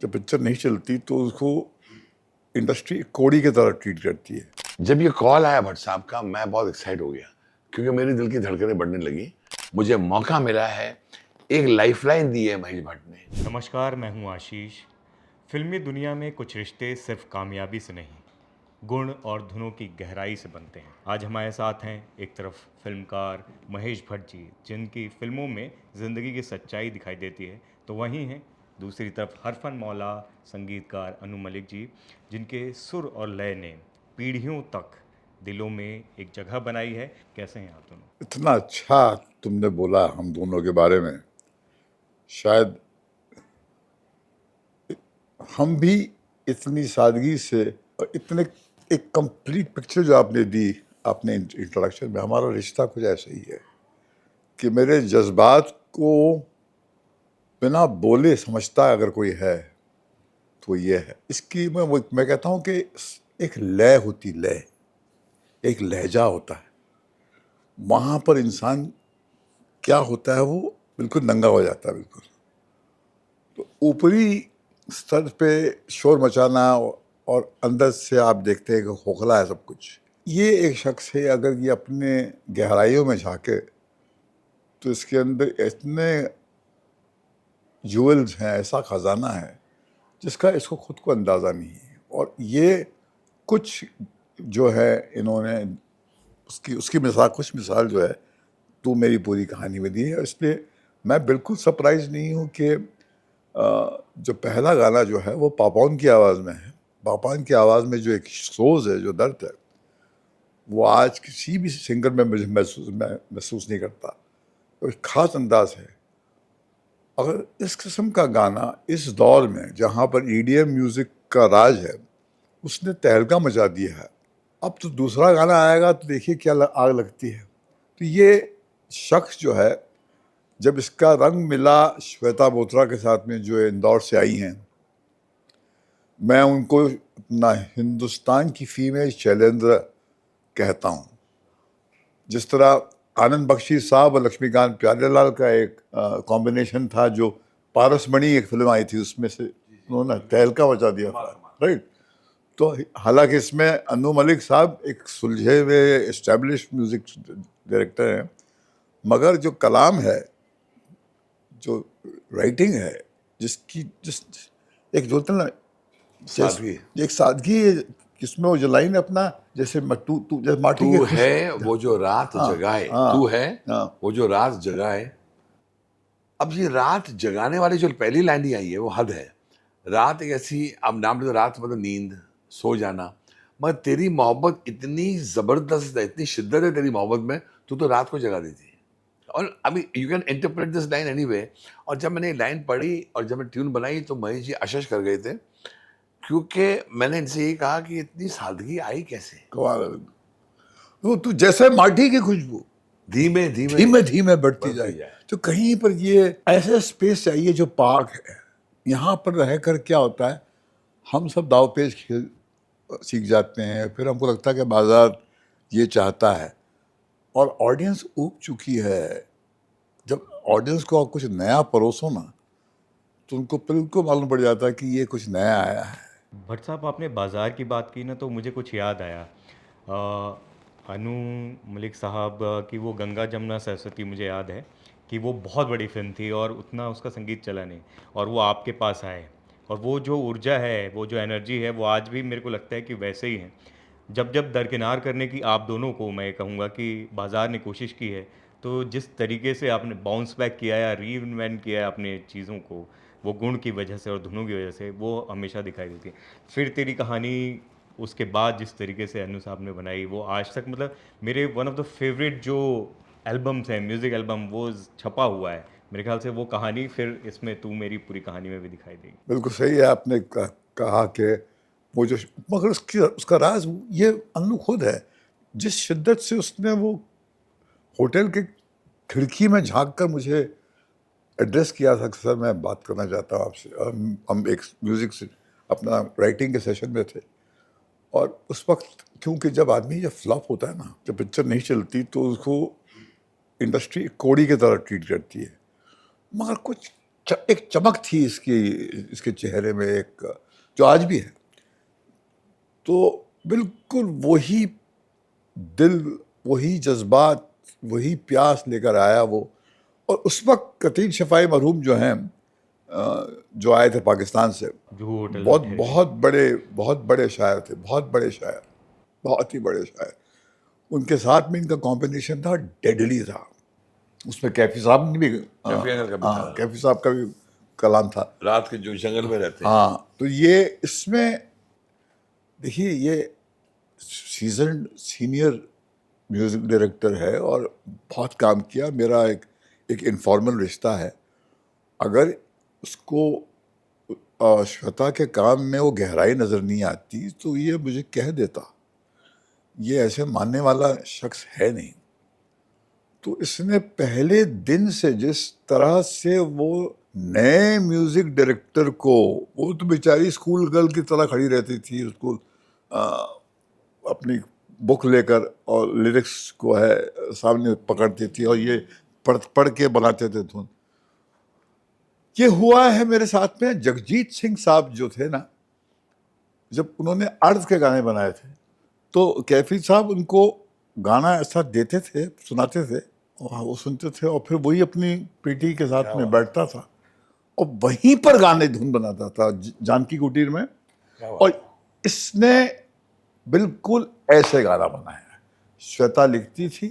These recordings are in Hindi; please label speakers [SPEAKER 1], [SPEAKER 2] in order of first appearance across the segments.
[SPEAKER 1] जब पिक्चर नहीं चलती तो उसको इंडस्ट्री कोड़ी की तरह ट्रीट करती है।
[SPEAKER 2] जब ये कॉल आया भट्ट साहब का, मैं बहुत एक्साइट हो गया क्योंकि मेरे दिल की धड़कनें बढ़ने लगी। मुझे मौका मिला है, एक लाइफलाइन दी है महेश भट्ट ने।
[SPEAKER 3] नमस्कार, मैं हूं आशीष। फिल्मी दुनिया में कुछ रिश्ते सिर्फ कामयाबी से नहीं, गुण और धुनों की गहराई से बनते हैं। आज हमारे साथ हैं एक तरफ फिल्मकार महेश भट्ट जी, जिनकी फिल्मों में ज़िंदगी की सच्चाई दिखाई देती है, तो वहीं हैं दूसरी तरफ हरफन मौला संगीतकार अनु मलिक जी, जिनके सुर और लय ने पीढ़ियों तक दिलों में एक जगह बनाई है। कैसे हैं आप दोनों?
[SPEAKER 1] इतना अच्छा तुमने बोला हम दोनों के बारे में। शायद हम भी इतनी सादगी से और इतने एक कंप्लीट पिक्चर जो आपने दी, आपने इंट्रोडक्शन में, हमारा रिश्ता कुछ ऐसा ही है कि मेरे जज्बात को बिना बोले समझता है अगर कोई है तो ये है। इसकी मैं कहता हूँ कि एक लय होती, लय एक लहजा होता है, वहाँ पर इंसान क्या होता है वो बिल्कुल नंगा हो जाता है बिल्कुल। तो ऊपरी स्तर पे शोर मचाना और अंदर से आप देखते हैं कि खोखला है सब कुछ। ये एक शख्स है, अगर ये अपने गहराइयों में झांके तो इसके अंदर इतने ज्वेल्स हैं, ऐसा खजाना है जिसका इसको खुद को अंदाज़ा नहीं है। और ये कुछ जो है इन्होंने उसकी मिसाल, कुछ मिसाल जो है तू मेरी पूरी कहानी में दी है। इसलिए मैं बिल्कुल सरप्राइज नहीं हूँ कि जो पहला गाना जो है वो पापॉन की आवाज़ में है। पापॉन की आवाज़ में जो एक सोज है, जो दर्द है, वो आज किसी भी सिंगर में मुझे महसूस नहीं करता। तो एक ख़ास अंदाज है। अगर इस किस्म का गाना इस दौर में जहाँ पर ईडीएम म्यूज़िक का राज है, उसने तहलका मचा दिया है। अब तो दूसरा गाना आएगा तो देखिए क्या आग लगती है। तो ये शख्स जो है, जब इसका रंग मिला श्वेता बोत्रा के साथ में जो इंदौर से आई हैं, मैं उनको अपना हिंदुस्तान की फीमेल शैलेंद्र कहता हूँ। जिस तरह आनंद बख्शी साहब और लक्ष्मीकांत प्यारेलाल का एक कॉम्बिनेशन था, जो पारसमणि एक फिल्म आई थी, उसमें से उन्होंने तहलका मचा दिया था, राइट। तो हालांकि इसमें अनु मलिक साहब एक सुलझे हुए एस्टेब्लिश म्यूजिक डायरेक्टर हैं, मगर जो कलाम है, जो राइटिंग है, जिस एक बोलते हैं ना,
[SPEAKER 2] सादगी।
[SPEAKER 1] एक सादगी है, जिसमें वो जो लाइन अपना जैसे तू तू जैसे माटी
[SPEAKER 2] तू
[SPEAKER 1] के
[SPEAKER 2] है वो जो रात जगाए, तू है वो जो रात जगाए। अब ये रात जगाने वाली जो पहली लाइन ही आई है वो हद है। रात एक ऐसी, अब नाम तो रात मतलब नींद, सो जाना, मगर तेरी मोहब्बत इतनी जबरदस्त है, इतनी शिद्दत है तेरी मोहब्बत में, तू तो रात को जगा देती है। और अभी you can interpret this line anyway. और जब मैंने लाइन पढ़ी और जब मैंने ट्यून बनाई तो महेश जी अशश कर गए थे, क्योंकि मैंने इनसे ये कहा कि इतनी सादगी आई कैसे।
[SPEAKER 1] कमाल है। वो तू जैसे माटी की खुशबू
[SPEAKER 2] धीमे धीमे
[SPEAKER 1] धीमे धीमे बढ़ती
[SPEAKER 2] बढ़ती
[SPEAKER 1] जाए।
[SPEAKER 2] जाए।
[SPEAKER 1] तो कहीं पर ये ऐसा स्पेस चाहिए जो पार्क है। यहाँ पर रहकर क्या होता है, हम सब दावपेच खेल सीख जाते हैं, फिर हमको लगता है कि बाजार ये चाहता है और ऑडियंस ऊब चुकी है। जब ऑडियंस को आप कुछ नया परोसो ना, तो उनको बिल्कुल मालूम पड़ जाता है कि ये कुछ नया आया है।
[SPEAKER 3] भट्ट साहब, आपने बाज़ार की बात की ना, तो मुझे कुछ याद आया। अनु मलिक साहब की वो गंगा जमुना सरस्वती, मुझे याद है कि वो बहुत बड़ी फिल्म थी और उतना उसका संगीत चला नहीं, और वो आपके पास आए, और वो जो ऊर्जा है, वो जो एनर्जी है, वो आज भी मेरे को लगता है कि वैसे ही है। जब जब दरकिनार करने की आप दोनों को मैं कहूँगा कि बाज़ार ने कोशिश की है, तो जिस तरीके से आपने बाउंस बैक किया या रीइन्वेंट किया है अपने चीज़ों को, वो गुण की वजह से और धुनों की वजह से, वो हमेशा दिखाई देती है। फिर तेरी कहानी, उसके बाद जिस तरीके से अनु साहब ने बनाई, वो आज तक मतलब मेरे वन ऑफ द फेवरेट जो एल्बम्स हैं, म्यूज़िक एल्बम, वो छपा हुआ है। मेरे ख्याल से वो कहानी फिर इसमें तू मेरी पूरी कहानी में भी दिखाई देगी।
[SPEAKER 1] बिल्कुल सही है आपने कहा कि वो जो, मगर उसका राज ये अनु खुद है। जिस शिद्दत से उसने वो होटल के खिड़की में झांक कर मुझे एड्रेस किया था कि सर मैं बात करना चाहता हूँ आपसे। हम एक म्यूज़िक से अपना राइटिंग के सेशन में थे, और उस वक्त क्योंकि जब आदमी जब फ्लॉप होता है ना, जब पिक्चर नहीं चलती तो उसको इंडस्ट्री कोड़ी की तरह ट्रीट करती है। मगर कुछ एक चमक थी इसके चेहरे में, एक जो आज भी है। तो बिल्कुल वही दिल, वही जज्बात, वही प्यास लेकर आया वो। और उस वक्त कतील शफाई मरहूम जो हैं, जो आए थे पाकिस्तान से,
[SPEAKER 3] जुहू होटल में
[SPEAKER 1] बहुत
[SPEAKER 3] ठहरे थे।
[SPEAKER 1] बहुत बड़े शायर थे, बहुत बड़े शायर, बहुत ही बड़े शायर। उनके साथ में इनका कॉम्बिनेशन था, डेडली था। उसमें कैफी साहब ने भी,
[SPEAKER 2] कैफी अंकल का भी था।
[SPEAKER 1] कैफी साहब का भी कलाम था।
[SPEAKER 2] रात के जो जंगल में रहते हैं।
[SPEAKER 1] हाँ, तो ये इसमें देखिए, ये सीनियर म्यूजिक डायरेक्टर है और बहुत काम किया। मेरा एक इनफॉर्मल रिश्ता है। अगर उसको श्वेता के काम में वो गहराई नज़र नहीं आती तो ये मुझे कह देता। ये ऐसे मानने वाला शख्स है नहीं। तो इसने पहले दिन से जिस तरह से वो नए म्यूजिक डायरेक्टर को, वो तो बेचारी स्कूल गर्ल की तरह खड़ी रहती थी, उसको अपनी बुक लेकर और लिरिक्स को है सामने पकड़ती थी और ये पढ़ के बनाते थे धुन। ये हुआ है मेरे साथ में। जगजीत सिंह साहब जो थे ना, जब उन्होंने अर्थ के गाने बनाए थे तो कैफी साहब उनको गाना ऐसा देते थे, सुनाते थे और वो सुनते थे और फिर वही अपनी पीटी के साथ में बैठता था और वहीं पर गाने धुन बनाता था जानकी कुटीर में। और इसने बिल्कुल ऐसे गाना बनाया है। श्वेता लिखती थी,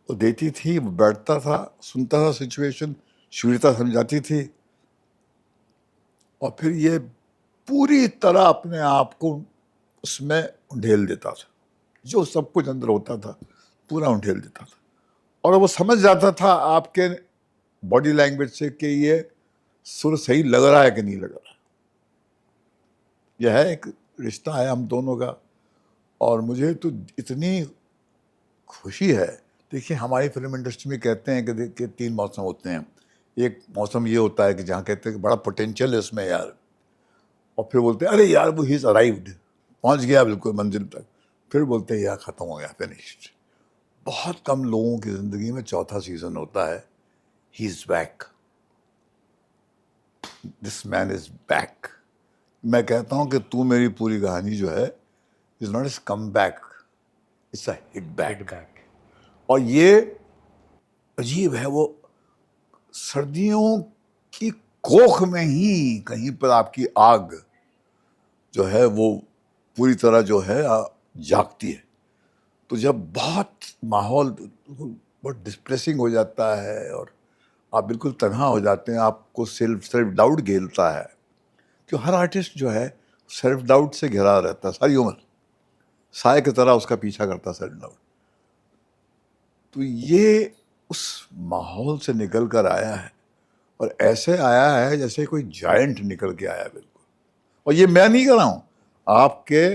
[SPEAKER 1] वो देती थी, वो बैठता था, सुनता था, सिचुएशन श्वेता समझाती थी और फिर ये पूरी तरह अपने आप को उसमें उंडेल देता था। जो सब कुछ अंदर होता था पूरा उंडेल देता था और वो समझ जाता था आपके बॉडी लैंग्वेज से कि ये सुर सही लग रहा है कि नहीं लग रहा। यह है एक रिश्ता है हम दोनों का। और मुझे तो इतनी खुशी है। देखिए, हमारी फिल्म इंडस्ट्री में कहते हैं कि 3 मौसम होते हैं। एक मौसम ये होता है कि जहाँ कहते हैं कि बड़ा पोटेंशियल है इसमें यार, और फिर बोलते हैं अरे यार वो ही इज अराइव्ड, पहुँच गया बिल्कुल मंजिल तक। फिर बोलते हैं यार ख़त्म हो गया, फिनिश्ड। बहुत कम लोगों की ज़िंदगी में चौथा सीज़न होता है, he is back, this man is back. मैं कहता हूँ कि तू मेरी पूरी कहानी जो है is not is come back, it's a hit back. और ये अजीब है, वो सर्दियों की कोख में ही कहीं पर आपकी आग जो है वो पूरी तरह जो है जागती है। तो जब बहुत माहौल बहुत डिस्प्रेसिंग हो जाता है और आप बिल्कुल तन्हा हो जाते हैं, आपको सेल्फ डाउट घेरता है, क्यों हर आर्टिस्ट जो है सेल्फ डाउट से घिरा रहता है सारी उम्र, साए की तरह उसका पीछा करता सेल्फ डाउट। तो ये उस माहौल से निकल कर आया है और ऐसे आया है जैसे कोई जायंट निकल के आया बिल्कुल। और ये मैं नहीं कह रहा हूँ, आपके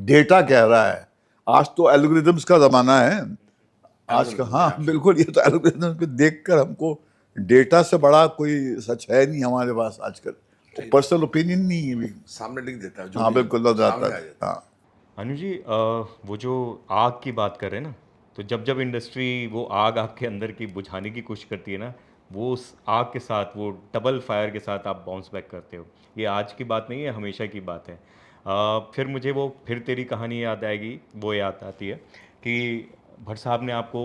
[SPEAKER 1] डेटा कह रहा है। आज तो एल्गोरिदम्स का ज़माना है आज का। हाँ बिल्कुल, ये तो एल्गोरिदम्स पे देखकर हमको डेटा से बड़ा कोई सच है नहीं हमारे पास आजकल। पर्सनल ओपिनियन नहीं है,
[SPEAKER 2] सामने लिख देता है जो
[SPEAKER 1] हाँ
[SPEAKER 2] भी
[SPEAKER 1] बिल्कुल लग
[SPEAKER 2] सामने
[SPEAKER 1] जाता
[SPEAKER 2] आ
[SPEAKER 1] है।
[SPEAKER 2] जाता
[SPEAKER 1] हाँ
[SPEAKER 3] अनु जी, वो जो आग की बात कर रहे हैं ना, तो जब जब इंडस्ट्री वो आग आपके अंदर की बुझाने की कोशिश करती है ना, वो उस आग के साथ, वो डबल फायर के साथ आप बाउंस बैक करते हो। ये आज की बात नहीं है, हमेशा की बात है। फिर मुझे वो फिर तेरी कहानी याद आएगी, वो याद आती है कि भट्ट साहब ने आपको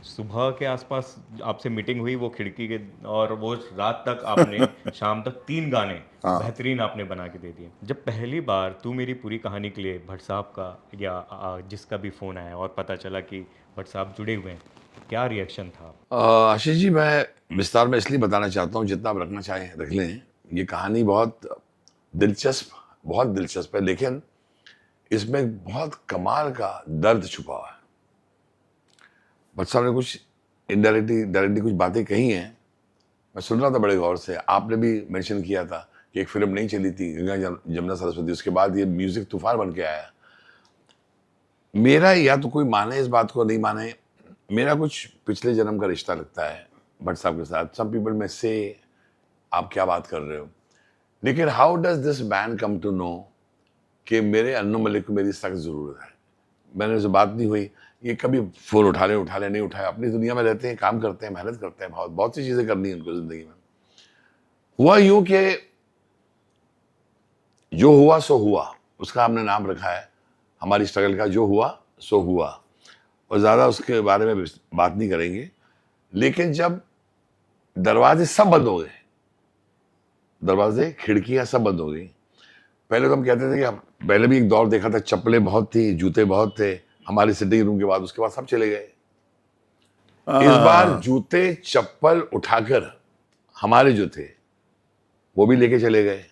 [SPEAKER 3] सुबह के आसपास आपसे मीटिंग हुई, वो खिड़की के, और वो रात तक आपने शाम तक 3 गाने बेहतरीन आपने बना के दे दिए। जब पहली बार तू मेरी पूरी कहानी के लिए भट्ट साहब का या जिसका भी फ़ोन आया और पता चला कि भट्ट साहब जुड़े हुए हैं, क्या रिएक्शन था?
[SPEAKER 2] आशीष जी, मैं विस्तार में इसलिए बताना चाहता हूँ, जितना आप रखना चाहें रख लें। ये कहानी बहुत दिलचस्प है, लेकिन इसमें बहुत कमाल का दर्द छुपा हुआ है। भट्ट साहब ने कुछ डायरेक्टली कुछ बातें कही हैं, मैं सुन रहा था बड़े गौर से। आपने भी मेंशन किया था कि एक फिल्म नहीं चली थी गंगा जमुना सरस्वती, उसके बाद ये म्यूजिक तूफान बन के आया। मेरा, या तो कोई माने इस बात को नहीं माने, मेरा कुछ पिछले जन्म का रिश्ता लगता है भट्ट साहब के साथ। सम पीपल में से आप क्या बात कर रहे हो, लेकिन how does this man come to know कि मेरे अन्नू मलिक को मेरी सख्त ज़रूरत है। मैंने उसे बात नहीं हुई, ये कभी फोन उठा ले नहीं उठाया, अपनी दुनिया में रहते हैं, काम करते हैं, मेहनत करते हैं, बहुत बहुत सी चीजें करनी है उनको जिंदगी में। हुआ यूं कि जो हुआ सो हुआ, उसका हमने नाम रखा है हमारी स्ट्रगल का, जो हुआ सो हुआ, और ज़्यादा उसके बारे में बात नहीं करेंगे। लेकिन जब दरवाजे सब बंद हो गए, दरवाजे खिड़कियां सब बंद हो गई, पहले तो हम कहते थे कि पहले भी एक दौर देखा था, चप्पलें बहुत थी, जूते बहुत थे हमारे सिटिंग रूम के बाद, उसके बाद सब चले गए। इस बार जूते चप्पल उठाकर हमारे जो थे वो भी लेके चले गए।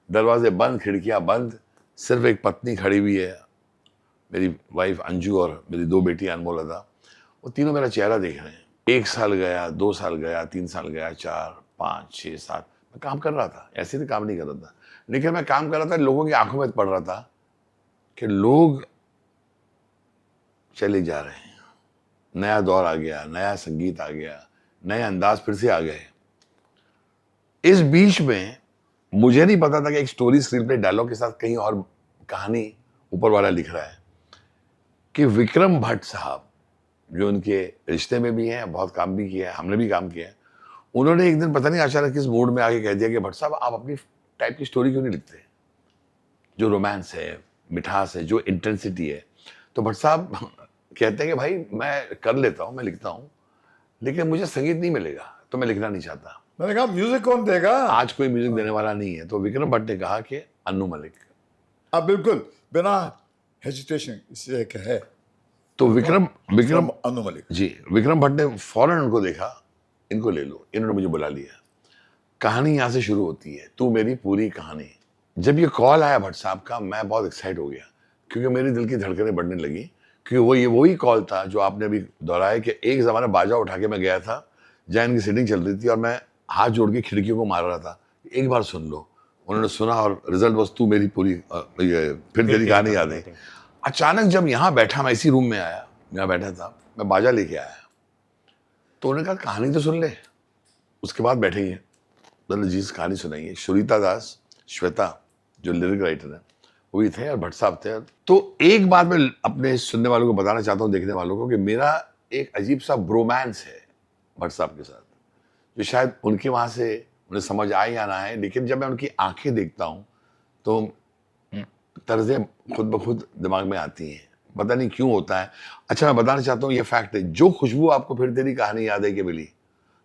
[SPEAKER 2] दरवाजे बंद, खिड़कियां बंद, सिर्फ एक पत्नी खड़ी हुई है, मेरी वाइफ अंजू, और मेरी 2 बेटी अनमोल अदा। वो तीनों मेरा चेहरा देख रहे हैं। 1 साल गया, 2 साल गया, 3 साल गया, 4, 5, 6, 7, मैं काम कर रहा था, ऐसे भी काम नहीं कर रहा था, लेकिन मैं काम कर रहा था, लोगों की आंखों में पड़ रहा था कि लोग चले जा रहे हैं, नया दौर आ गया, नया संगीत आ गया, नए अंदाज फिर से आ गए। इस बीच में मुझे नहीं पता था कि एक स्टोरी स्क्रीन प्ले डायलॉग के साथ कहीं और कहानी ऊपर वाला लिख रहा है, कि विक्रम भट्ट साहब जो उनके रिश्ते में भी हैं, बहुत काम भी किया है, हमने भी काम किया है, उन्होंने एक दिन पता नहीं अचानक किस मूड में आके कह दिया कि भट्ट साहब आप अपनी टाइप की स्टोरी क्यों नहीं लिखते, जो रोमांस है, मिठास है, जो इंटेंसिटी है। तो भट्ट साहब कहते हैं कि भाई मैं कर लेता हूँ, मैं लिखता हूँ, लेकिन मुझे संगीत नहीं मिलेगा तो मैं लिखना नहीं चाहता।
[SPEAKER 1] मैंने कहा म्यूजिक कौन देगा,
[SPEAKER 2] आज कोई म्यूजिक देने वाला नहीं है। तो विक्रम भट्ट ने कहा कि अन्नू मलिक।
[SPEAKER 1] अब बिल्कुल बिना हेजिटेशन इससे एक है,
[SPEAKER 2] तो विक्रम
[SPEAKER 1] अन्नू मलिक
[SPEAKER 2] जी, विक्रम भट्ट ने फौरन उनको देखा, इनको ले लो। इन्होंने मुझे बुला लिया। कहानी यहाँ से शुरू होती है, तू मेरी पूरी कहानी। जब ये कॉल आया भट्ट साहब का, मैं बहुत एक्साइट हो गया, क्योंकि मेरे दिल की धड़कनें बढ़ने लगी, क्योंकि वो वही कॉल था जो आपने अभी दोहराया कि एक ज़माना बाजा उठा के मैं गया था, जहाँ इनकी सीटिंग चल रही थी, और मैं हाथ जोड़ के खिड़कियों को मार रहा था, एक बार सुन लो। उन्होंने सुना और रिजल्ट बस तू मेरी पूरी फिर तेरी कहानी याद है। अचानक जब यहाँ बैठा, मैं इसी रूम में आया, यहाँ बैठा था, मैं बाजा लेके आया, तो उन्होंने कहा कहानी तो सुन ले, उसके बाद बैठेंगे, मतलब जी कहानी सुनाइए। शुरिता दास, श्वेता जो लिरिक राइटर है वो भी थे, और भट्ट साहब थे। तो एक बात मैं अपने सुनने वालों को बताना चाहता हूँ, देखने वालों को, कि मेरा एक अजीब सा ब्रोमांस है भट्ट साहब के साथ, जो शायद उनके वहाँ से उन्हें समझ आए या ना आए, लेकिन जब मैं उनकी आंखें देखता हूँ तो तर्जें खुद ब खुद दिमाग में आती हैं, पता नहीं क्यों होता है। अच्छा, मैं बताना चाहता हूँ, ये फैक्ट है, जो खुशबू आपको फिर तेरी कहानी याद है कि मिली,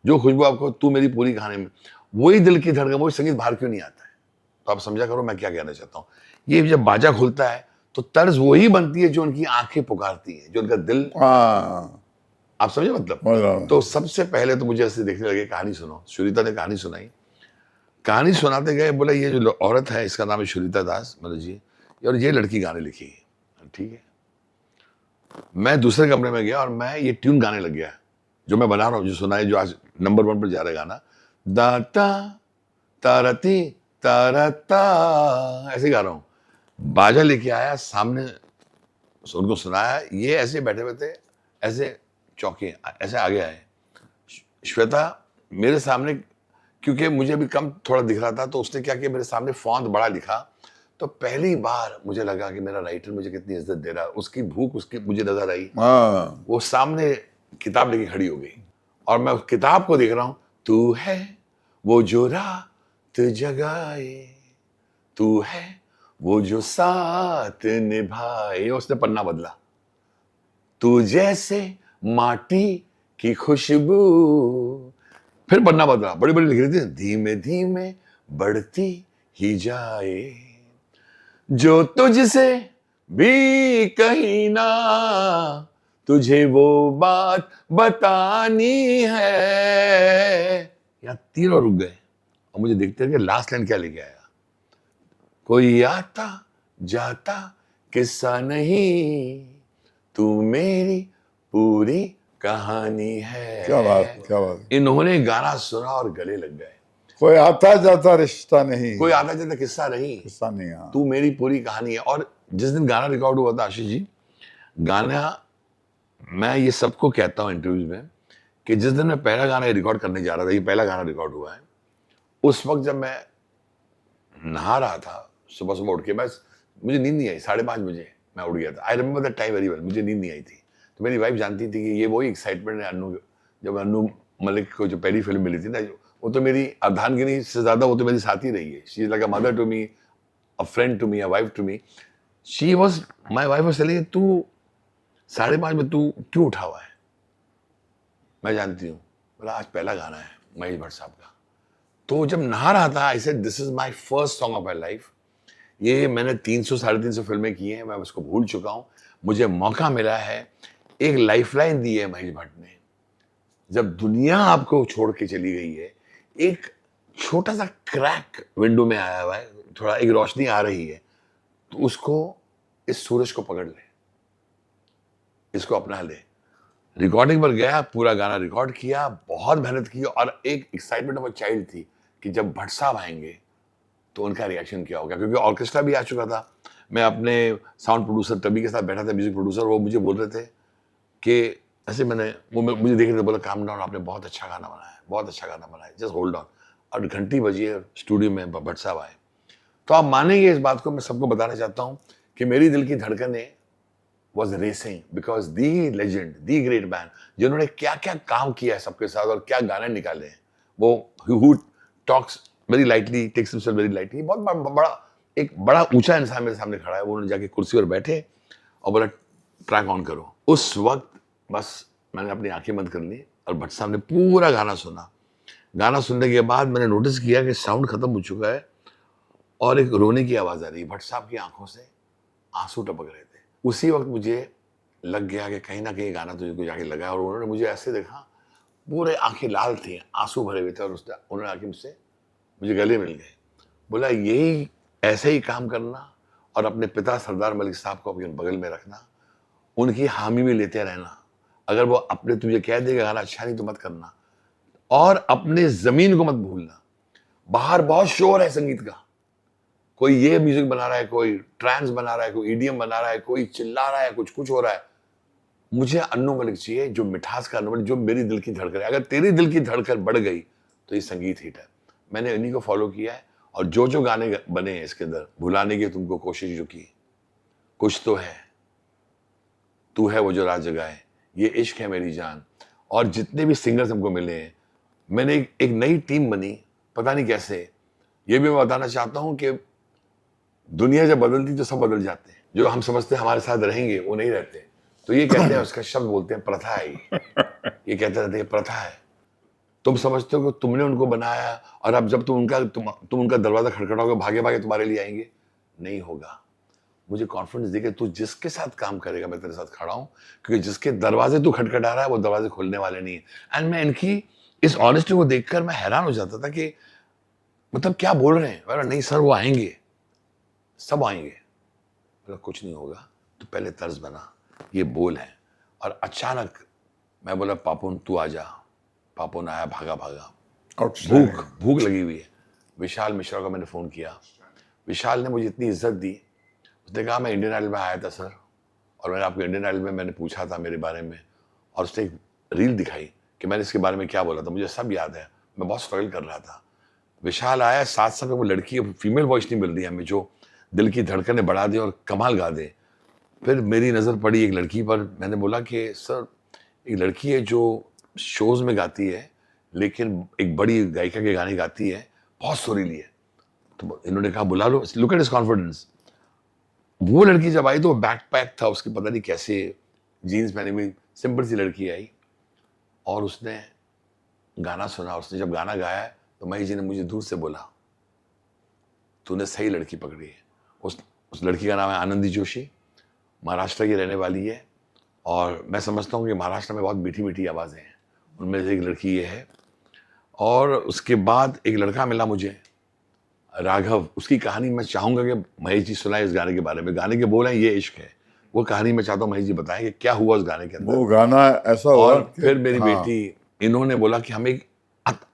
[SPEAKER 2] जो खुशबू आपको तू मेरी पूरी कहानी में, वही दिल की धड़कन, वही संगीत बाहर क्यों नहीं आता है। तो आप समझा करो मैं क्या कहना चाहता हूँ। ये जब बाजा खुलता है तो तर्ज वही बनती है जो उनकी आंखें पुकारती है, जो उनका दिल, आप समझे मतलब। तो सबसे पहले तो मुझे ऐसे देखने लगे, कहानी सुनो। शुरिता ने कहानी सुनाई, कहानी सुनाते गए, बोला ये जो औरत है इसका नाम है शुरिता दास मतलब जी, और ये लड़की गाने लिखी है, ठीक है। मैं दूसरे कमरे में गया और मैं ये ट्यून गाने लग गया जो मैं बना रहा हूँ, जो सुनाई, जो आज नंबर 1 पर जा रहा है गाना, दाता तारती तारता, ऐसे गा रहा हूँ। बाजा लेके आया सामने, उनको सुनाया, ये ऐसे बैठे हुए थे, ऐसे चौके, ऐसे आगे आए। श्वेता मेरे सामने, क्योंकि मुझे भी कम थोड़ा दिख रहा था, तो उसने क्या किया, मेरे सामने फॉन्ट बड़ा लिखा। तो पहली बार मुझे लगा कि मेरा राइटर मुझे कितनी इज्जत दे रहा है, उसकी भूख उसकी मुझे नजर आई। वो सामने किताब लेके खड़ी हो गई और मैं उस किताब को देख रहा हूँ। तू है वो जो रात जगाए, तू है वो जो साथ निभाए, उसने पन्ना बदला। तू जैसे माटी की खुशबू, फिर पन्ना बदला, बड़ी बड़ी लिख रही थी, धीमे धीमे बढ़ती ही जाए, जो तुझसे भी कहीं ना तुझे वो बात बतानी है। यहाँ तीनों रुक गए और मुझे देखते रहे लास्ट लाइन क्या लेके आया। कोई आता जाता किस्सा नहीं, तू मेरी पूरी कहानी है।
[SPEAKER 1] क्या बात, क्या बात।
[SPEAKER 2] इन्होंने गाना सुना और गले लग गए।
[SPEAKER 1] कोई आता जाता रिश्ता नहीं,
[SPEAKER 2] कोई आता जाता किस्सा नहीं,
[SPEAKER 1] किस्सा नहीं, हाँ।
[SPEAKER 2] तू मेरी पूरी कहानी है। और जिस दिन गाना रिकॉर्ड हुआ था आशीष जी, गाना, मैं ये सबको कहता हूँ इंटरव्यूज में कि जिस दिन मैं पहला गाना रिकॉर्ड करने जा रहा था, ये पहला गाना रिकॉर्ड हुआ है, उस वक्त जब मैं नहा रहा था, सुबह सुबह उठ के, मुझे नींद नहीं आई, 5:30 बजे मैं उठ गया था। I remember that time very well, मुझे नींद नहीं आई थी। तो मेरी वाइफ जानती थी कि ये वही एक्साइटमेंट है अनु, जब अनु मलिक को जो पहली फिल्म मिली थी ना, वो तो मेरी अर्धांगिनी से ज़्यादा वो तो मेरी साथी रही है. She is like a mother to me, a friend to me, a wife to me. She was, my wife was telling, तू 5:30 में तू क्यों उठा हुआ है? मैं जानती हूँ. बोला आज पहला गाना है महेश भट्ट साहब का. तो जब नहा रहा था, I said this is my first song of my life. ये मैंने 300 350 फिल्में की हैं, मैं उसको भूल चुका हूँ. मुझे मौका मिला है, एक लाइफलाइन दी है महेश भट्ट ने. जब दुनिया आपको छोड़ के चली गई है, एक छोटा सा क्रैक विंडो में आया हुआ है, थोड़ा एक रोशनी आ रही है, तो उसको, इस सूरज को पकड़ ले, इसको अपना ले. रिकॉर्डिंग पर गया, पूरा गाना रिकॉर्ड किया, बहुत मेहनत की, और एक एक्साइटमेंट ऑफ अ चाइल्ड थी कि जब भट्ट साहब आएंगे तो उनका रिएक्शन क्या होगा, क्योंकि ऑर्केस्ट्रा भी आ चुका था. मैं अपने साउंड प्रोड्यूसर टबी के साथ बैठा था, म्यूजिक प्रोड्यूसर. वो मुझे बोल रहे थे कि ऐसे, वो मुझे देख रहे थे, बोला काम डाउन, आपने बहुत अच्छा गाना बनाया, बहुत अच्छा गाना बनाया, जस्ट होल्ड ऑन. और घंटी बजी है, स्टूडियो में भट्ट साहब आए. तो आप मानेंगे इस बात को, मैं सबको बताना चाहता हूँ कि मेरी दिल की धड़कनें was racing because the legend, the great man, जिन्होंने क्या क्या काम किया है सबके साथ और क्या गाने निकाले हैं, वो who talks very lightly, takes himself very lightly, बहुत एक बड़ा ऊंचा इंसान मेरे सामने खड़ा है. वो उन्होंने जाके कुर्सी पर बैठे और बोला ट्रैक ऑन करो. उस वक्त बस मैंने अपनी आंखें बंद कर ली और भट्ट साहब ने पूरा गाना सुना. गाना सुनने के बाद मैंने नोटिस किया कि साउंड खत्म हो चुका है और एक रोने की आवाज आ रही है. भट्ट साहब की आंखों से आंसू टपक रहे थे. उसी वक्त मुझे लग गया कि कहीं ना कहीं गाना तुझे को जाके लगा. और उन्होंने मुझे ऐसे देखा, पूरे आंखें लाल थी, आंसू भरे हुए थे, और उन्होंने आके मुझे गले मिल गए. बोला यही ऐसे ही काम करना और अपने पिता सरदार मलिक साहब को अपने बगल में रखना, उनकी हामी में लेते रहना. अगर वो अपने तुझे कह देगा गाना अच्छा नहीं तो मत करना, और अपने जमीन को मत भूलना. बाहर बहुत शोर है संगीत का, कोई ये म्यूजिक बना रहा है, कोई ट्रांस बना रहा है, कोई ईडीएम बना रहा है, कोई चिल्ला रहा है, कुछ हो रहा है. मुझे अन्नू मलिक चाहिए, जो मिठास का अन्नू मलिक, जो मेरी दिल की धड़कन है. अगर तेरी दिल की धड़कन बढ़ गई तो ये संगीत हिट है. मैंने इन्हीं को फॉलो किया है, और जो गाने बने हैं इसके अंदर, भुलाने की तुमको कोशिश जो की, कुछ तो है, तू है वो जो रात जगाए, ये इश्क है मेरी जान, और जितने भी सिंगर्स हमको मिले हैं, मैंने एक नई टीम बनी, पता नहीं कैसे. ये भी मैं बताना चाहता हूँ कि दुनिया जब बदलती तो सब बदल जाते हैं. जो हम समझते हैं हमारे साथ रहेंगे, वो नहीं रहते. तो ये कहते हैं, उसका शब्द बोलते हैं प्रथा है. ये कहते रहते हैं प्रथा है. तुम समझते हो कि तुमने उनको बनाया, और अब जब तुम उनका दरवाजा खटखटाओगे, भागे भागे तुम्हारे लिए आएंगे. नहीं होगा. मुझे कॉन्फिडेंस दे कि तू जिसके साथ काम करेगा, मैं तेरे साथ खड़ा हूं, क्योंकि जिसके दरवाजे तू खटखटा रहा है वो दरवाजे खोलने वाले नहीं है. एंड मैं इनकी इस ऑनेस्टी को देखकर मैं हैरान हो जाता था कि मतलब क्या बोल रहे हैं. नहीं सर, वो आएंगे, सब आएंगे. मतलब कुछ नहीं होगा, तो पहले तर्ज बना, ये बोल है. और अचानक मैं बोला पापुन तू आ जा. पापुन आया, भागा भागा. भूख लगी हुई है. विशाल मिश्रा को मैंने फोन किया. विशाल ने मुझे इतनी इज्जत दी. उसने कहा मैं इंडियन आइडल में आया था सर, और मैंने आपको इंडियन आइडल में मैंने पूछा था मेरे बारे में, और उसने एक रील दिखाई कि मैंने इसके बारे में क्या बोला था. मुझे सब याद है, मैं बहुत स्ट्रगल कर रहा था. विशाल आया, साथ साथ वो लड़की, फीमेल वॉइस नहीं मिल रही हमें जो दिल की धड़कनें बढ़ा दे और कमाल गा दे. फिर मेरी नज़र पड़ी एक लड़की पर. मैंने बोला कि सर, एक लड़की है जो शोज़ में गाती है, लेकिन एक बड़ी गायिका के गाने गाती है, बहुत सुरीली है. तो इन्होंने कहा बुला लो. Look at his confidence. वो लड़की जब आई तो बैकपैक था, उसकी पता नहीं कैसे जीन्स पहनी हुई, सिंपल सी लड़की आई, और उसने गाना सुना. उसने जब गाना गाया तो महेश जी ने मुझे दूर से बोला, तूने सही लड़की पकड़ी है. उस लड़की का नाम है आनंदी जोशी, महाराष्ट्र की रहने वाली है, और मैं समझता हूँ कि महाराष्ट्र में बहुत मीठी मीठी आवाज़ें हैं, उनमें से एक लड़की ये है. और उसके बाद एक लड़का मिला मुझे, राघव. उसकी कहानी मैं चाहूँगा कि महेश जी सुनाए इस गाने के बारे में. गाने के बोल हैं ये इश्क है, वो कहानी मैं चाहता हूँ महेश जी बताएं कि क्या हुआ उस गाने के अंदर.
[SPEAKER 1] वो गाना ऐसा हुआ.
[SPEAKER 2] और फिर मेरी बेटी, इन्होंने बोला कि हमें एक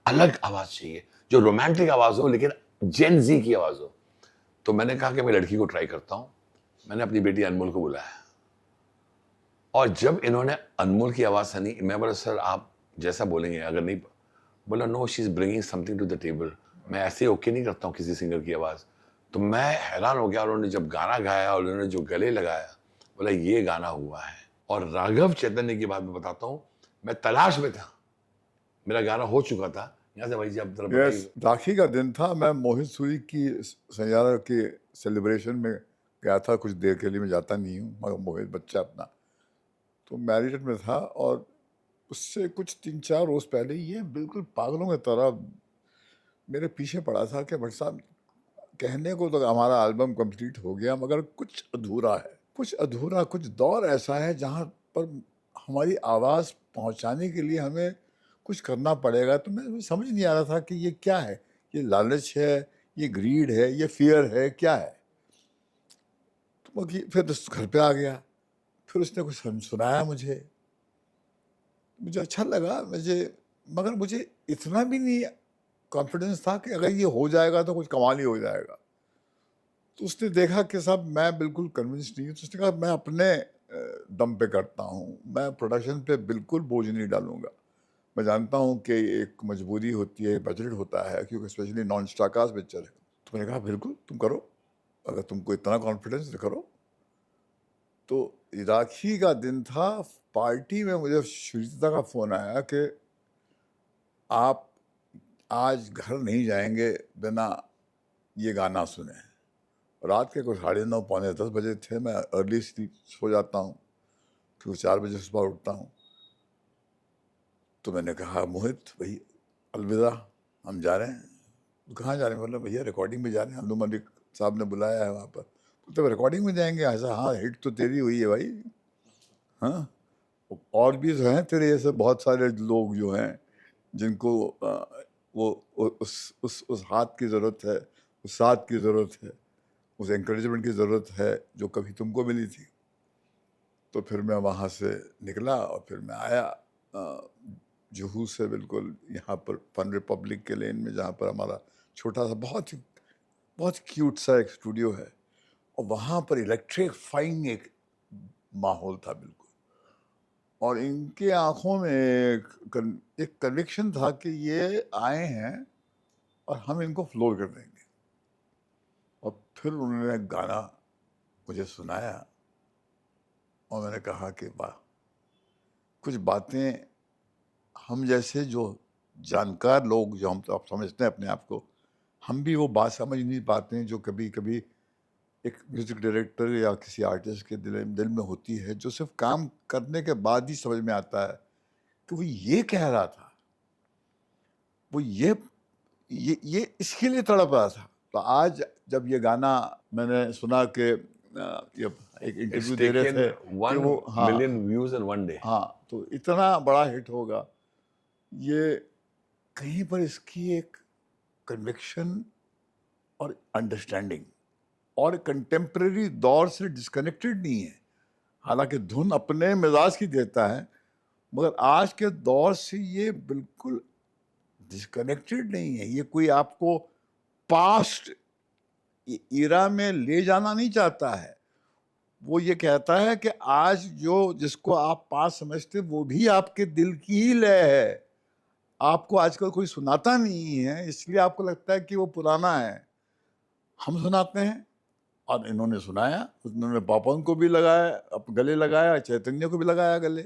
[SPEAKER 2] अलग आवाज़ चाहिए, जो रोमांटिक आवाज़ हो लेकिन जेन जी की आवाज़ हो. तो मैंने कहा कि मैं लड़की को ट्राई करता हूँ. मैंने अपनी बेटी अनमोल को बुलाया, और जब इन्होंने अनमोल की आवाज़ सुनी, मैं बोला सर आप जैसा बोलेंगे, अगर नहीं. बोला no, she is bringing something to the table. मैं ऐसे ओके नहीं करता हूँ किसी सिंगर की आवाज़. तो मैं हैरान हो गया. उन्होंने जब गाना गाया और उन्होंने जो गले लगाया, बोला ये गाना हुआ है. और राघव चैतन्य की बात मैं बताता हूँ, मैं तलाश में था, मेरा गाना हो चुका था। यहाँ से भाई जी आप जरा
[SPEAKER 1] यस,
[SPEAKER 2] बताइए।
[SPEAKER 1] राखी का दिन था, मैं मोहित सूरी की सैयारा के सेलिब्रेशन में गया था कुछ देर के लिए, मैं जाता नहीं हूँ मगर मोहित बच्चा अपना तो मैरिड में था, और उससे कुछ 3-4 रोज पहले ये बिल्कुल पागलों की तरह मेरे पीछे पड़ा था कि भट्ट साहब, कहने को तो हमारा एल्बम कंप्लीट हो गया मगर कुछ अधूरा है, कुछ अधूरा, कुछ दौर ऐसा है जहाँ पर हमारी आवाज़ पहुँचाने के लिए हमें कुछ करना पड़ेगा। तो मैं समझ नहीं आ रहा था कि ये क्या है, ये लालच है, ये ग्रीड है, ये फियर है, क्या है। तो फिर घर पे आ गया, फिर उसने कुछ सुनाया मुझे अच्छा लगा मगर मुझे इतना भी नहीं कॉन्फिडेंस था कि अगर ये हो जाएगा तो कुछ कमाल ही हो जाएगा। तो उसने देखा कि साहब मैं बिल्कुल कन्विंस नहीं हूँ, तो उसने कहा मैं अपने दम पे करता हूँ, मैं प्रोडक्शन पे बिल्कुल बोझ नहीं डालूंगा। मैं जानता हूँ कि एक मजबूरी होती है, बजट होता है, क्योंकि स्पेशली नॉन स्टारकास्ट पिक्चर है। तो मैंने कहा बिल्कुल तुम करो, अगर तुमको इतना कॉन्फिडेंस तो करो। तो राखी का दिन था, पार्टी में मुझे सुचित्रा का फ़ोन आया कि आप आज घर नहीं जाएंगे बिना ये गाना सुने। रात के कुछ 9:30 पौने 10 बजे थे, मैं अर्ली स्लीप सो जाता हूँ क्योंकि 4 बजे सुबह उठता हूँ। तो मैंने कहा मोहित भाई अलविदा, हम जा रहे हैं। तो कहाँ जा रहे हैं? मतलब भैया रिकॉर्डिंग में जा रहे हैं, अब्दुल मलिक साहब ने बुलाया है वहाँ पर। तो रिकॉर्डिंग में जाएंगे? ऐसा? हाँ, हिट तो तेरी हुई है भाई। हाँ, और भी जो हैं तेरे ऐसे बहुत सारे लोग जो हैं जिनको उस हाथ की ज़रूरत है, उस साथ की ज़रूरत है, उस एंकरेजमेंट की ज़रूरत है जो कभी तुमको मिली थी। तो फिर मैं वहाँ से निकला और फिर मैं आया जुहू से बिल्कुल यहाँ पर फन रिपब्लिक के लेन में, जहाँ पर हमारा छोटा सा बहुत क्यूट सा एक स्टूडियो है, और वहाँ पर इलेक्ट्रीफाइंग एक माहौल था बिल्कुल। और इनके आंखों में एक कन्विक्शन था कि ये आए हैं और हम इनको फ्लोर कर देंगे। और फिर उन्होंने गाना मुझे सुनाया और मैंने कहा कि वाह, कुछ बातें हम जैसे जो जानकार लोग, जो हम तो आप समझते हैं अपने आप को, हम भी वो बात समझ नहीं पाते हैं जो कभी कभी एक म्यूजिक डायरेक्टर या किसी आर्टिस्ट के दिल में होती है, जो सिर्फ काम करने के बाद ही समझ में आता है कि वो ये कह रहा था, वो ये इसके लिए तड़प रहा था। तो आज जब ये गाना मैंने सुना कि ये एक इंटरव्यू दे रहे थे कि वो,
[SPEAKER 2] 1
[SPEAKER 1] हाँ
[SPEAKER 2] million views in one day।
[SPEAKER 1] हाँ, तो इतना बड़ा हिट होगा, ये कहीं पर इसकी एक कन्विक्शन और अंडरस्टैंडिंग और कंटेम्प्रेरी दौर से डिस्कनेक्टेड नहीं है। हालांकि धुन अपने मिजाज की देता है, मगर आज के दौर से ये बिल्कुल डिस्कनेक्टेड नहीं है। ये कोई आपको पास्ट इरा में ले जाना नहीं चाहता है। वो ये कहता है कि आज जो जिसको आप पास समझते वो भी आपके दिल की ही लय है। आपको आजकल कोई सुनाता नहीं है, इसलिए आपको लगता है कि वो पुराना है। हम सुनाते हैं, और इन्होंने सुनाया, उन्होंने पापन को भी लगाया, गले लगाया, चैतन्य को भी लगाया गले।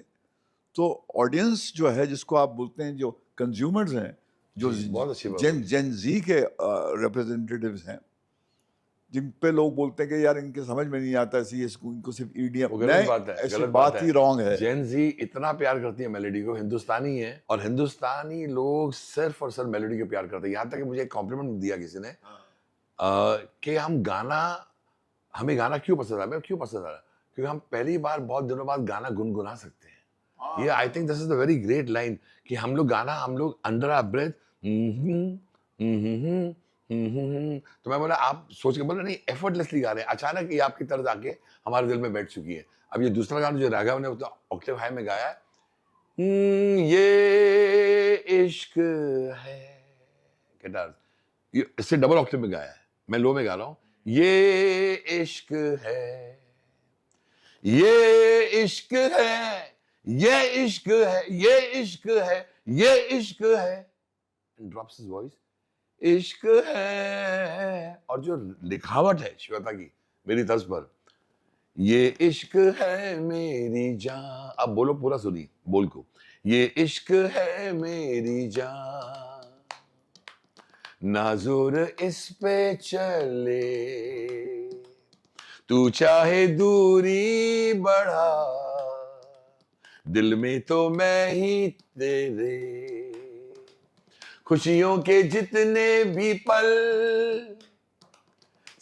[SPEAKER 1] तो ऑडियंस जो है, जिसको आप बोलते हैं, जो कंज्यूमर्स हैं, जो
[SPEAKER 2] बहुत अच्छी बात
[SPEAKER 1] जेन जी के रिप्रेजेंटेटिव्स हैं, जिन पे लोग बोलते हैं कि यार इनके समझ में नहीं आता ऐसी, इनको सिर्फ ईडीएम,
[SPEAKER 2] गलत बात है,
[SPEAKER 1] ऐसी
[SPEAKER 2] गलत
[SPEAKER 1] बात ही रॉन्ग है।
[SPEAKER 2] जेन जी इतना प्यार करती है मेलोडी को, हिंदुस्तानी है, और हिंदुस्तानी लोग सिर्फ और सिर्फ मेलोडी को प्यार करते हैं। यहाँ तक कि मुझे एक कॉम्प्लीमेंट दिया किसी ने कि हमें गाना क्यों पसंद आ रहा है, क्यों पसंद आ रहा है, क्योंकि हम पहली बार बहुत दिनों बाद गाना गुनगुना सकते हैं। ये I think this is the very great line कि हम लोग अंडर आवर ब्रेथ, तो मैं बोला, आप सोच के बोला नहीं, एफर्टलेसली गा रहे हैं, अचानक ये आपकी तर्ज आके हमारे दिल में बैठ चुकी है। अब ये दूसरा गाना जो राघव ने ऑक्टेव हाई में गाया है, ये इश्क है, गिटार इससे डबल ऑक्टेव में गाया है, मैं लो में गा रहा हूं, ये इश्क है, ये इश्क है, ये इश्क है, ये इश्क है, ये इश्क है, एंड ड्रॉप्स हिज वॉइस, इश्क है। और जो लिखावट है श्वेता की मेरी तर्ज पर, ये इश्क है मेरी जान, अब बोलो पूरा सुनी बोल को, ये इश्क है मेरी जान, नाजुर इस पे चले, तू चाहे दूरी बढ़ा, दिल में तो मैं ही तेरे, खुशियों के जितने भी पल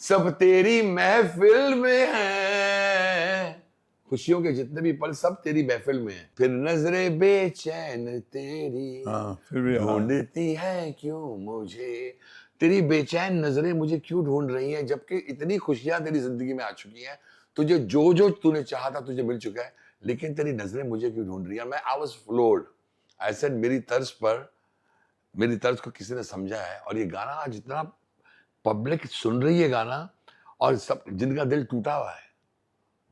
[SPEAKER 2] सब तेरी महफिल में हैं, खुशियों के जितने भी पल सब तेरी महफिल में हैं, फिर नजरें बेचैन तेरी
[SPEAKER 1] फिर भी
[SPEAKER 2] ढूंढती हैं क्यों मुझे, तेरी बेचैन नजरें मुझे क्यों ढूंढ रही हैं, जबकि इतनी खुशियां तेरी जिंदगी में आ चुकी हैं, तुझे जो जो तूने चाहा था तुझे मिल चुका है, लेकिन तेरी नजरें मुझे क्यों ढूंढ रही हैं। मैं I was floored, I said मेरी तर्ज को किसी ने समझा है, और ये गाना आज इतना पब्लिक सुन रही है गाना, और सब जिनका दिल टूटा हुआ है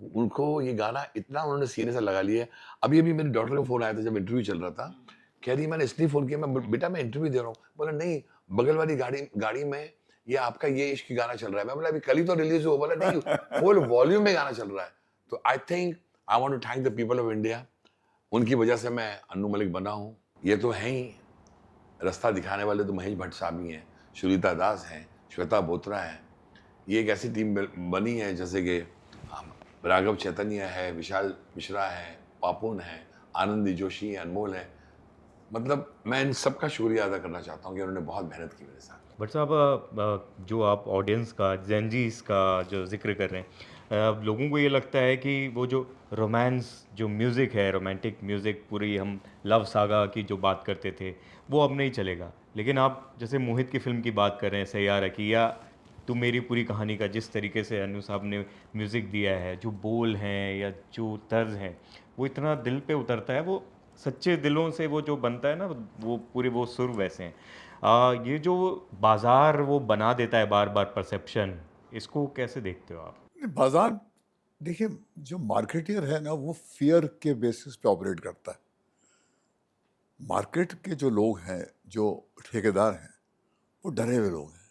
[SPEAKER 2] उनको ये गाना इतना उन्होंने सीने से लगा लिया है। अभी अभी मेरी डॉटर का फोन आया था जब इंटरव्यू चल रहा था, कह रही मैंने इसलिए फोन किया, मैं बेटा मैं इंटरव्यू दे रहा हूँ, बोला नहीं बगल वाली गाड़ी में ये आपका ये इश्क गाना चल रहा है, मैं बोला अभी कल ही तो रिलीज हुआ, बोला नहीं फुल वॉल्यूम में गाना चल रहा है। तो I think I want to thank the people of India, उनकी वजह से मैं अन्नू मलिक बना हूँ। ये तो है ही, रास्ता दिखाने वाले तो महेश भट्ट साहब ही हैं, श्रुतिका दास हैं, श्वेता बोत्रा है, ये एक ऐसी टीम बनी है जैसे कि राघव चैतन्य है, विशाल मिश्रा है, पापुन है, आनंदी जोशी है, अनमोल है, मतलब मैं इन सबका शुक्रिया अदा करना चाहता हूँ कि उन्होंने बहुत मेहनत की मेरे साथ।
[SPEAKER 3] बट साहब जो आप ऑडियंस का जेनजीज का जो जिक्र कर रहे हैं, लोगों को ये लगता है कि वो जो रोमांस जो म्यूज़िक है, रोमांटिक म्यूज़िक, पूरी हम लव सागा की जो बात करते थे वो अब नहीं चलेगा, लेकिन आप जैसे मोहित की फिल्म की बात कर रहे हैं सैयारा की, या तू मेरी पूरी कहानी का जिस तरीके से अनु साहब ने म्यूज़िक दिया है, जो बोल हैं या जो तर्ज है वो इतना दिल पे उतरता है, वो सच्चे दिलों से वो जो बनता है ना, वो पूरे वो सुर वैसे हैं। ये जो बाजार वो बना देता है बार बार परसेप्शन, इसको कैसे देखते हो आप?
[SPEAKER 1] बाजार, देखिए जो मार्केटियर है ना वो फियर के बेसिस पे ऑपरेट करता है। मार्केट के जो लोग हैं, जो ठेकेदार हैं, वो डरे हुए लोग हैं,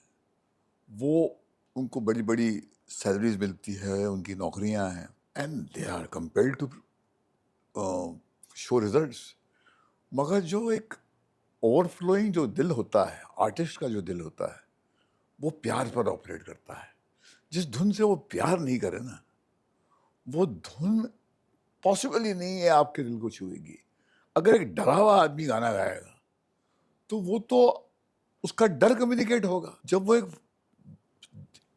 [SPEAKER 1] वो उनको बड़ी बड़ी सैलरीज मिलती है, उनकी नौकरियां हैं, and they are compelled to show results. मगर जो एक ओवरफ्लोइंग जो दिल होता है, आर्टिस्ट का जो दिल होता है, वो प्यार पर ऑपरेट करता है। जिस धुन से वो प्यार नहीं करे ना, वो धुन पॉसिबल ही नहीं है आपके दिल को छुएगी। अगर एक डरा हुआ आदमी गाना गाएगा तो वो तो उसका डर कम्युनिकेट होगा। जब वो एक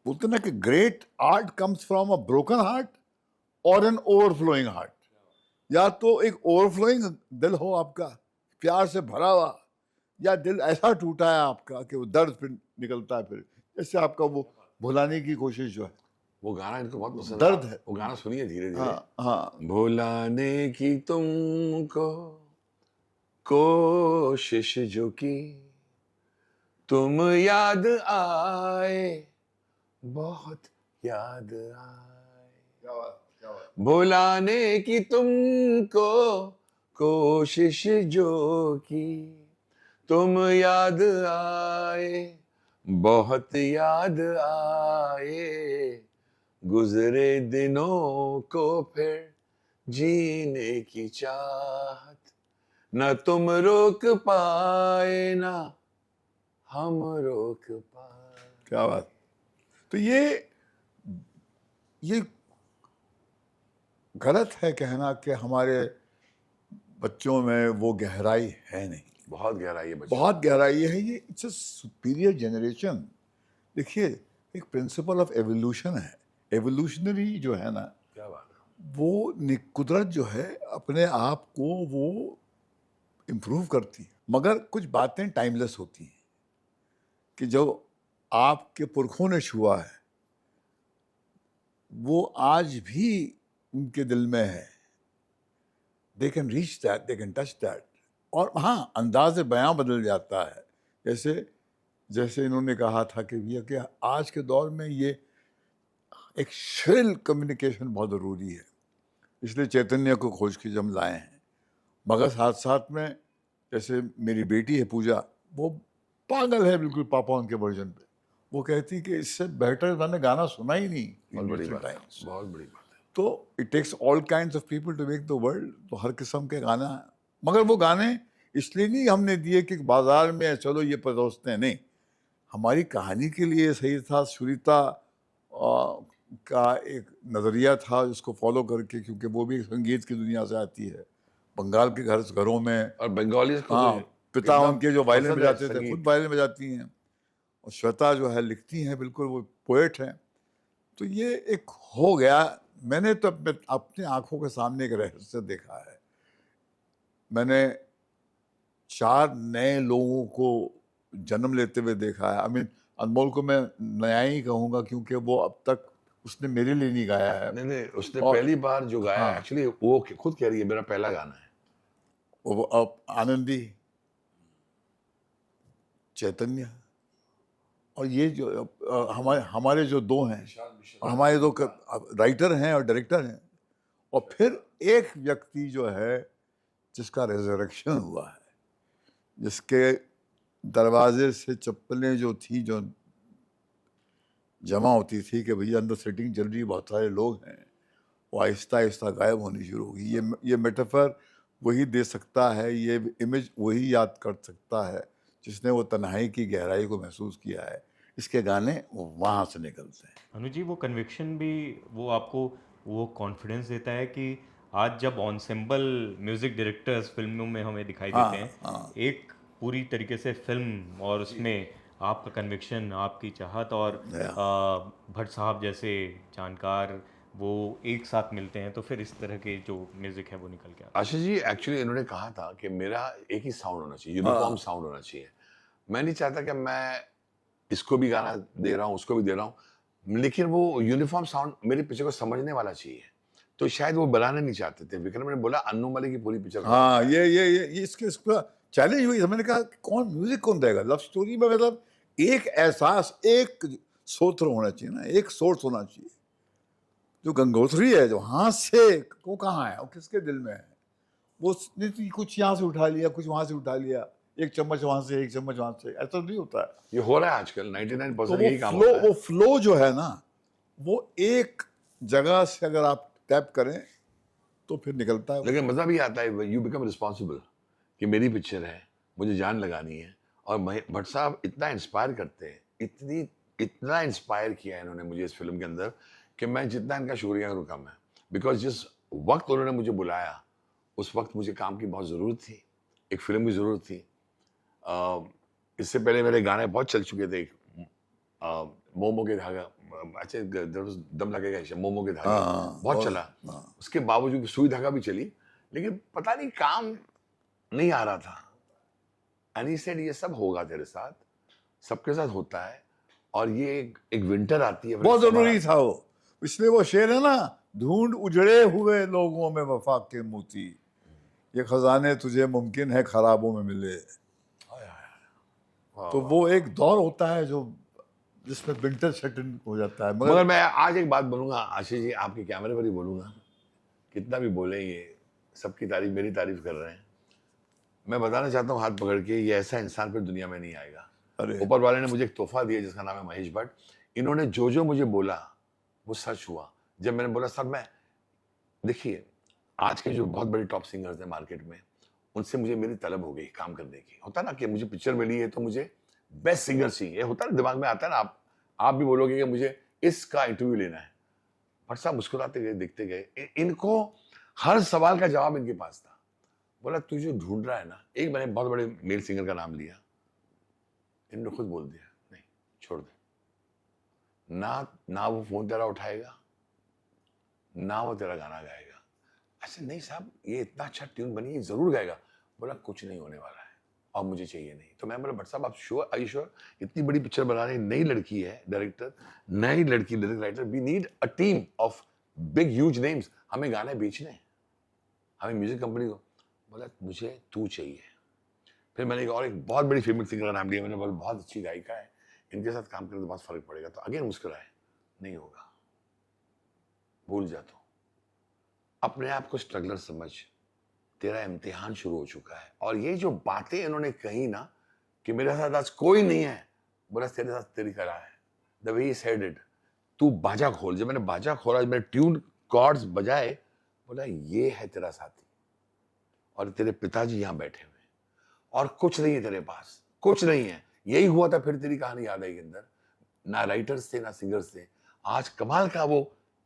[SPEAKER 1] बोलते ना कि great art comes from a broken heart और एन ओवरफ्लोइंग हार्ट। या तो एक ओवरफ्लोइंग दिल हो आपका, प्यार से भरा हुआ, या दिल ऐसा टूटा है आपका कि वो दर्द फिर निकलता है, फिर जैसे आपका वो भुलाने की कोशिश जो है,
[SPEAKER 2] वो गाना इनको बहुत पसंद
[SPEAKER 1] दर्द है।
[SPEAKER 2] वो गाना सुनिए धीरे धीरे।
[SPEAKER 1] हाँ हाँ,
[SPEAKER 2] भुलाने की तुमको कोशिश जो की, तुम याद आए, बहुत याद आए, भुलाने की तुमको कोशिश जो की, तुम याद आए, बहुत याद आए, गुजरे दिनों को फिर जीने की चाहत, न तुम रोक पाए ना हम रोक पाए।
[SPEAKER 1] क्या बात। तो ये गलत है कहना कि हमारे बच्चों में वो गहराई है नहीं।
[SPEAKER 2] बहुत गहराई है बच्चा,
[SPEAKER 1] बहुत गहराई है। ये इट्स अ सुपीरियर जनरेशन। देखिए, एक प्रिंसिपल ऑफ एवोल्यूशन है, एवोल्यूशनरी जो है ना,
[SPEAKER 2] क्या बात है।
[SPEAKER 1] वो कुदरत जो है अपने आप को वो इम्प्रूव करती है, मगर कुछ बातें टाइमलेस होती हैं कि जो आपके पुरखों ने छुआ है वो आज भी उनके दिल में है। They can reach that, they can touch that. और हाँ, अंदाज बयां बदल जाता है। जैसे इन्होंने कहा था कि भैया कि आज के दौर में ये एक श्रिल कम्युनिकेशन बहुत ज़रूरी है, इसलिए चैतन्य को खोज के जब लाए हैं। मगर साथ साथ में जैसे मेरी बेटी है पूजा, वो पागल है बिल्कुल पापा उनके वर्जन पे। वो कहती कि इससे बेटर मैंने गाना सुना ही नहीं।
[SPEAKER 2] बहुत बड़ी बात है, बहुत बड़ी बात है।
[SPEAKER 1] तो it takes all kinds of people to make the world. तो हर किस्म के गाना, मगर वो गाने इसलिए नहीं हमने दिए कि बाजार में चलो ये परोसते हैं, नहीं, हमारी कहानी के लिए सही था। सुरीता का एक नज़रिया था जिसको फॉलो करके, क्योंकि वो भी संगीत की दुनिया से आती है, बंगाल के घरों में।
[SPEAKER 2] और बंगाली को
[SPEAKER 1] हाँ,
[SPEAKER 2] तो
[SPEAKER 1] पिता
[SPEAKER 2] एकदम
[SPEAKER 1] उनके जो वायलिन
[SPEAKER 2] पसंद है
[SPEAKER 1] बजाते थे,
[SPEAKER 2] संगीत।
[SPEAKER 1] खुद वायलिन बजाती हैं, और श्वेता जो है लिखती हैं, बिल्कुल वो पोएट हैं। तो ये एक हो गया। मैंने तो अपने आंखों के सामने एक रहस्य देखा है। मैंने 4 नए लोगों को जन्म लेते हुए देखा है। आई मीन, अनमोल को मैं नया ही कहूँगा, क्योंकि वो अब तक उसने मेरे लिए नहीं गाया है।
[SPEAKER 2] नहीं, उसने
[SPEAKER 1] और
[SPEAKER 2] पहली बार जो गाया,
[SPEAKER 1] हाँ,
[SPEAKER 2] एक्चुअली वो खुद कह रही है मेरा पहला गाना है।
[SPEAKER 1] वो अब आनंदी, चैतन्य, और ये जो हमारे जो 2 हैं, और हमारे 2 राइटर हैं और डायरेक्टर हैं, और फिर एक व्यक्ति जो है जिसका रेजरेक्शन हुआ है, जिसके दरवाजे से चप्पलें जो थी, जो जमा होती थी कि भैया अंदर सेटिंग चल रही, बहुत सारे लोग हैं, वो आहिस्ता आहिस्ता गायब होनी शुरू होगी। ये मेटाफर वही दे सकता है, ये इमेज वही याद कर सकता है जिसने वो तन्हाई की गहराई को महसूस किया है। इसके गाने वहाँ से निकलते हैं।
[SPEAKER 3] अनुज जी, वो कन्विक्शन भी वो आपको वो कॉन्फिडेंस देता है कि आज जब ऑनसेम्बल म्यूजिक डायरेक्टर्स फिल्मों में हमें दिखाई देते हैं,
[SPEAKER 1] हाँ,
[SPEAKER 3] एक पूरी तरीके से फिल्म और उसमें आपका कन्विक्शन, आपकी चाहत और भट्ट साहब जैसे जानकार वो एक साथ मिलते हैं, तो फिर इस तरह के जो म्यूजिक है वो निकल के आता है।
[SPEAKER 2] आशीष जी, एक्चुअली इन्होंने कहा था कि मेरा एक ही साउंड होना चाहिए, यूनिफॉर्म साउंड होना चाहिए। मैं नहीं चाहता कि मैं इसको भी गाना दे रहा हूँ, उसको भी दे रहा हूँ, लेकिन वो यूनिफॉर्म साउंड मेरे पिक्चर को समझने वाला चाहिए। तो शायद वो बनाना नहीं चाहते थे। विक्रम ने बोला अन्नू मलिक की पूरी पिक्चर।
[SPEAKER 1] हाँ, ये इसका चैलेंज हुई। मैंने कहा कौन म्यूजिक कौन देगा लव स्टोरी में? मतलब एक एहसास, एक सोत्र होना चाहिए ना, एक सोर्स होना चाहिए। जो गंगोत्री है, जो हाथ से, वो कहाँ है, वो किसके दिल में है? वो कुछ यहाँ से उठा लिया, कुछ वहां से उठा लिया, एक चम्मच वहां से, एक चम्मच वहां से, ऐसा नहीं होता है।
[SPEAKER 2] ये हो रहा है आजकल, 99%
[SPEAKER 1] तो
[SPEAKER 2] यही काम होता है।
[SPEAKER 1] वो फ्लो जो है ना, वो एक जगह से अगर आप टैप करें तो फिर निकलता है।
[SPEAKER 2] लेकिन मजा भी आता है, यू बिकम रिस्पॉन्सिबल कि मेरी पिक्चर है, मुझे जान लगानी है। और भट्ट साहब इतना इंस्पायर करते हैं, इतना इंस्पायर किया है इन्होंने मुझे इस फिल्म के अंदर, कि मैं जितना इनका शुक्रिया करूँ कम है। बिकॉज जिस वक्त उन्होंने मुझे बुलाया, उस वक्त मुझे काम की बहुत ज़रूरत थी, एक फिल्म की ज़रूरत थी। इससे पहले मेरे गाने बहुत चल चुके थे। मोमो के धागा, अच्छा दम लगेगा, मोमो के धागे बहुत चला। उसके बावजूद सुई धागा भी चली, लेकिन पता नहीं काम नहीं आ रहा था। एंड ही सेड ये सब होगा तेरे साथ, सबके साथ होता है, और ये एक विंटर आती है,
[SPEAKER 1] बहुत जरूरी था वो। इसलिए वो शेर है ना, ढूंढ उजड़े हुए लोगों में वफा के मोती, ये खजाने तुझे मुमकिन है खराबों में मिले। तो वो एक दौर होता है जो जिसमें विंटर सेट इन हो जाता है।
[SPEAKER 2] मगर मैं आज एक बात बोलूंगा आशीष जी, आपके कैमरे पर ही बोलूंगा, कितना भी बोले, ये सबकी तारीफ, मेरी तारीफ कर रहे हैं। मैं बताना चाहता हूँ हाथ पकड़ के, ये ऐसा इंसान फिर दुनिया में नहीं आएगा। ऊपर वाले ने मुझे एक तोहफा दिया जिसका नाम है महेश भट्ट। इन्होंने जो जो मुझे बोला वो सच हुआ। जब मैंने बोला सर, मैं देखिए आज के जो बहुत बड़े टॉप सिंगर्स हैं मार्केट में, उनसे मुझे मेरी तलब हो गई काम करने की। होता ना कि मुझे पिक्चर मिली है तो मुझे बेस्ट सिंगर चाहिए, होता ना, दिमाग में आता है ना। आप भी बोलोगे कि मुझे इसका इंटरव्यू लेना है। भट्ट साहब मुस्कुराते गए, देखते गए। इनको हर सवाल का जवाब इनके पास था। बोला तू जो ढूंढ रहा है ना, एक मैंने बहुत बड़े मेल सिंगर का नाम लिया, इन्होंने खुद बोल दिया नहीं, छोड़ दे, ना वो फोन तेरा उठाएगा, ना वो तेरा गाना गाएगा। ऐसे नहीं साहब, ये इतना अच्छा ट्यून बनी है, जरूर गाएगा। बोला कुछ नहीं होने वाला है और मुझे चाहिए नहीं। तो मैं बोला भट्ट साहब आप श्योर, आई श्योर? इतनी बड़ी पिक्चर बना रहे, नई लड़की है डायरेक्टर, नई लड़की lyric writer, we need a team of big huge names, हमें गाने बेचने, हमें म्यूजिक कंपनी को। बोला मुझे तू चाहिए। फिर मैंने एक बहुत बड़ी फेमस सिंगर का नाम लिया। मैंने बोला बहुत अच्छी गायिका है, इनके साथ काम करने तो बहुत फर्क पड़ेगा। तो अगेन मुस्कुराए, नहीं होगा, भूल जा। तो अपने आप को स्ट्रगलर समझ, तेरा इम्तिहान शुरू हो चुका है। और ये जो बातें इन्होंने कही ना कि मेरे साथ आज कोई नहीं है, बोला तेरे साथ तेरी कला है, the way he said it. तू बाजा खोल। जब मैंने बाजा खोला, मैंने ट्यून कॉर्ड्स बजाए, बोला ये है तेरा साथी और तेरे पिताजी यहाँ बैठे हुए हैं और कुछ नहीं है तेरे पास, कुछ नहीं है। यही हुआ था, फिर तेरी कहानी याद आई के अंदर, ना राइटर्स थे ना सिंगर्स थे। आज कमाल का वो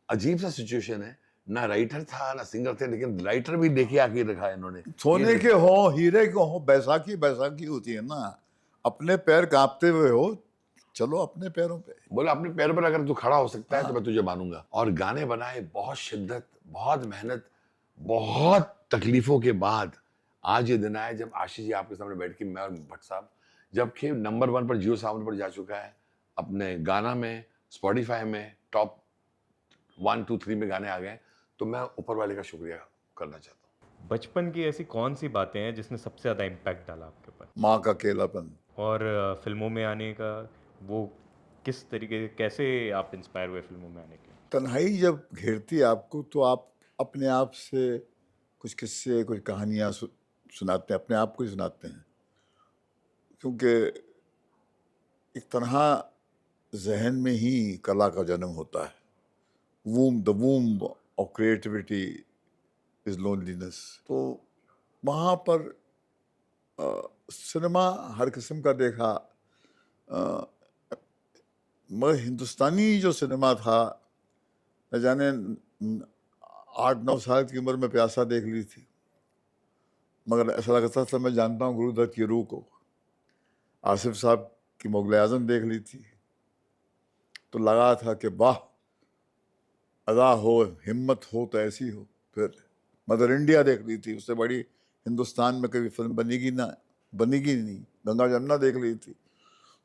[SPEAKER 2] अजीब सा सिचुएशन है, ना राइटर था ना सिंगर थे, लेकिन राइटर भी लेके आके रखा है इन्होंने।
[SPEAKER 1] सोने के हो, हीरे के हो, बैसाखी बैसाखी होती है ना। अपने पैर कांपते हुए हो, चलो अपने पैरों पे।
[SPEAKER 2] बोला अपने पैरों पर अगर तू खड़ा हो सकता है तो मैं तुझे मानूंगा। और गाने बनाए बहुत शिद्दत, बहुत मेहनत, बहुत तकलीफों के बाद आज ये दिन आया जब आशीष जी आपके सामने बैठ के, मैं और भट्ट साहब, जबकि नंबर 1 पर जियो साउंड पर जा चुका है, अपने गाना में, स्पॉटिफाई में टॉप 1, 2, 3 में गाने आ गए, तो मैं ऊपर वाले का शुक्रिया करना चाहता हूँ।
[SPEAKER 3] बचपन की ऐसी कौन सी बातें हैं जिसने सबसे ज़्यादा इम्पैक्ट डाला आपके ऊपर?
[SPEAKER 1] माँ का अकेलापन।
[SPEAKER 3] और फिल्मों में आने का वो किस तरीके, कैसे आप इंस्पायर हुए फिल्मों में आने के लिए?
[SPEAKER 1] तन्हाई जब घेरती है आपको तो आप अपने आप से कुछ किस्से, कुछ कहानियाँ सुनाते हैं, अपने आप को ही सुनाते हैं, क्योंकि एक तन्हा जहन में ही कला का जन्म होता है। The वूम of creativity is loneliness. तो वहाँ पर सिनेमा हर किस्म का देखा, मगर हिंदुस्तानी जो सिनेमा था, न जाने 8-9 साल की उम्र में प्यासा देख ली थी, मगर ऐसा लगता था मैं जानता हूँ गुरुदत्त की रूह को। आसिफ साहब की मुग़ल आज़म देख ली थी तो लगा था कि वाह, अदा हो, हिम्मत हो तो ऐसी हो। फिर मदर इंडिया देख ली थी, उससे बड़ी हिंदुस्तान में कभी फिल्म बनेगी नहीं। गंगा जमुना देख ली थी।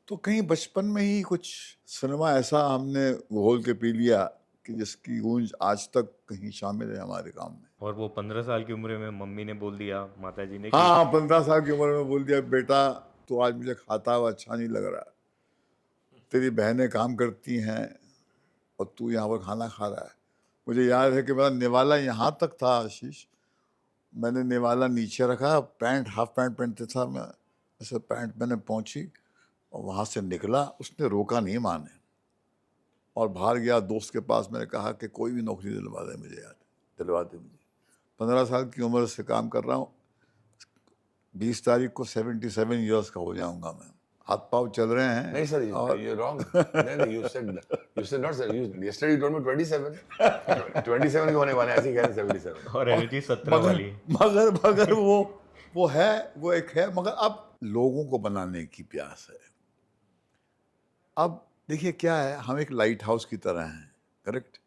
[SPEAKER 1] तो कहीं बचपन में ही कुछ सिनेमा ऐसा हमने घोल के पी लिया कि जिसकी गूंज आज तक कहीं शामिल है हमारे काम में।
[SPEAKER 3] और वो 15 साल की उम्र में मम्मी ने बोल दिया, माता जी ने,
[SPEAKER 1] हाँ, 15 साल की उम्र में बोल दिया, बेटा तो आज मुझे खाता हुआ अच्छा नहीं लग रहा, तेरी बहनें काम करती हैं और तू यहाँ पर खाना खा रहा है। मुझे याद है कि मेरा निवाला यहाँ तक था आशीष, मैंने निवाला नीचे रखा, पैंट हाफ पैंट पहनते था मैं, ऐसे पैंट मैंने पहुँची और वहाँ से निकला, उसने रोका नहीं माँ ने, और बाहर गया दोस्त के पास, मैंने कहा कि कोई भी नौकरी दिलवा दे मुझे यार, दिलवा दे मुझे। 15 साल की उम्र से काम कर रहा हूँ, 20 तारीख को 77 ईयर्स का हो जाऊंगा मैं। हाथ पाँव चल रहे हैं।
[SPEAKER 2] नहीं सर, you're wrong. नहीं, you said not sir. Yesterday you told me 27. 27 के होने वाले हैं, ऐसे ही कह रहे 77.
[SPEAKER 3] और एनर्जी 17 वाली।
[SPEAKER 1] मगर वो है, वो एक है, मगर अब लोगों को बनाने की प्यास है। अब देखिए क्या है, हम एक लाइट हाउस की तरह हैं, करेक्ट।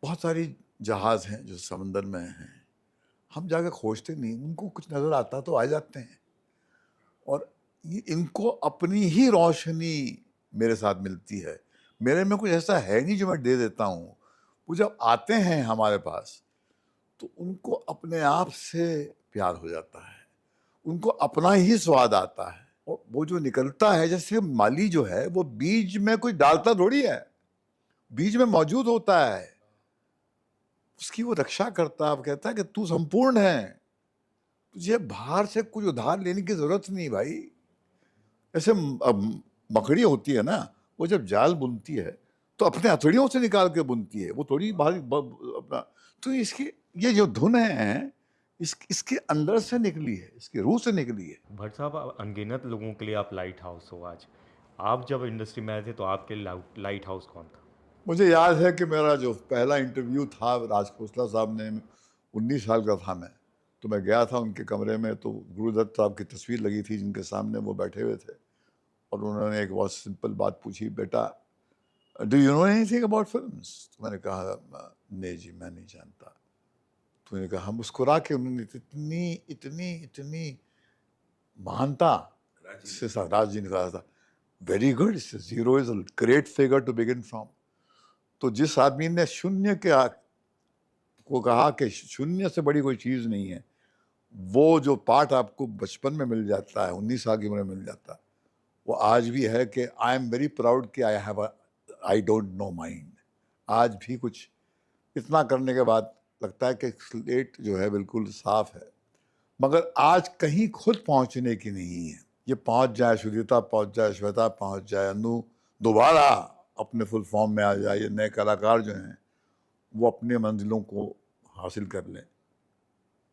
[SPEAKER 1] बहुत सारी जहाज हैं जो समंदर में हैं, हम जाकर खोजते नहीं, उनको कुछ नजर आता तो आ जाते हैं, और ये इनको अपनी ही रोशनी मेरे साथ मिलती है। मेरे में कुछ ऐसा है नहीं जो मैं दे देता हूँ। वो जब आते हैं हमारे पास तो उनको अपने आप से प्यार हो जाता है, उनको अपना ही स्वाद आता है, और वो जो निकलता है, जैसे माली जो है वो बीज में कुछ डालता थोड़ी है, बीज में मौजूद होता है, उसकी वो रक्षा करता है। अब कहता है कि तू संपूर्ण है, तुझे बाहर से कुछ उधार लेने की जरूरत नहीं भाई। ऐसे मकड़ी होती है ना, वो जब जाल बुनती है तो अपने हथौड़ियों से निकाल के बुनती है, वो थोड़ी बाहर अपना। तो इसकी ये जो धुन है इसके अंदर से निकली है, इसके रूह से निकली है।
[SPEAKER 3] भट्ट साहब, अनगिनत लोगों के लिए आप लाइट हाउस हो आज। आप जब इंडस्ट्री में आए थे तो आपके लाइट हाउस कौन था?
[SPEAKER 1] मुझे याद है कि मेरा जो पहला इंटरव्यू था, राज खोसला साहब ने, 19 साल का था मैं, तो मैं गया था उनके कमरे में, तो गुरुदत्त साहब की तस्वीर लगी थी जिनके सामने वो बैठे हुए थे, और उन्होंने एक बहुत सिंपल बात पूछी, बेटा do you know anything about films? तो मैंने कहा नहीं जी, मैं नहीं जानता। तो उन्होंने कहा, हम मुस्कुरा के, उन्होंने इतनी इतनी इतनी महानता से राज जी ने कहा था, very good, 0 is a great figure to begin from. तो जिस आदमी ने शून्य के को कहा कि शून्य से बड़ी कोई चीज़ नहीं है, वो जो पार्ट आपको बचपन में मिल जाता है, 19 साल की उम्र में मिल जाता है, वो आज भी है कि आई एम वेरी प्राउड कि आई डोंट नो माइंड। आज भी कुछ इतना करने के बाद लगता है कि स्लेट जो है बिल्कुल साफ है, मगर आज कहीं खुद पहुंचने की नहीं है। ये पहुंच जाए, सुदीता पहुंच जाए, श्वेता पहुंच जाए, अनु दोबारा अपने फुल फॉर्म में आ जाए, ये नए कलाकार जो हैं वो अपने मंजिलों को हासिल कर लें,